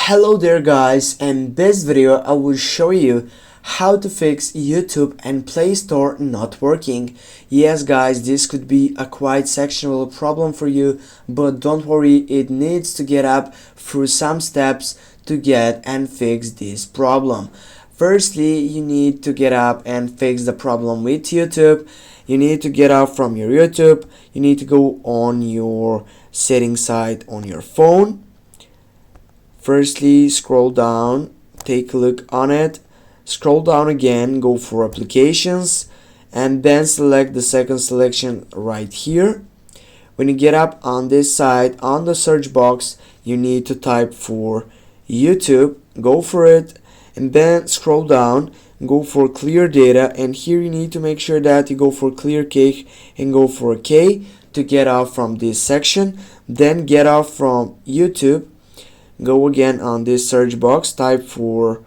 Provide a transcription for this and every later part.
Hello there guys, in this video I will show you how to fix YouTube and Play Store not working. Yes guys, this could be a quite sectional problem for you, but don't worry, it needs to get up through some steps to get and fix this problem. Firstly, you need to get up and fix the problem with YouTube. You need to get up from your YouTube. You need to go on your settings side on your phone. Firstly, scroll down, take a look on it, scroll down again, go for applications, and then select the second selection right here. When you get up on this side, on the search box, you need to type for YouTube, go for it, and then scroll down, go for clear data, and here you need to make sure that you go for clear cake and go for K to get off from this section. Then get off from YouTube. Go again on this search box, type for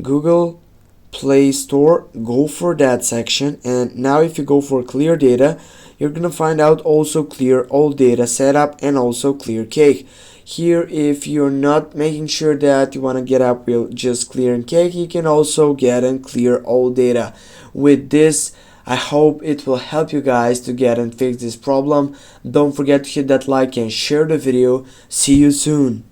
Google Play Store, go for that section, and now if you go for clear data, you're gonna find out also clear all data setup and also clear cake. Here, if you're not making sure that you want to get up with just clear and cake, you can also get and clear all data. With this, I hope it will help you guys to get and fix this problem. Don't forget to hit that like and share the video. See you soon.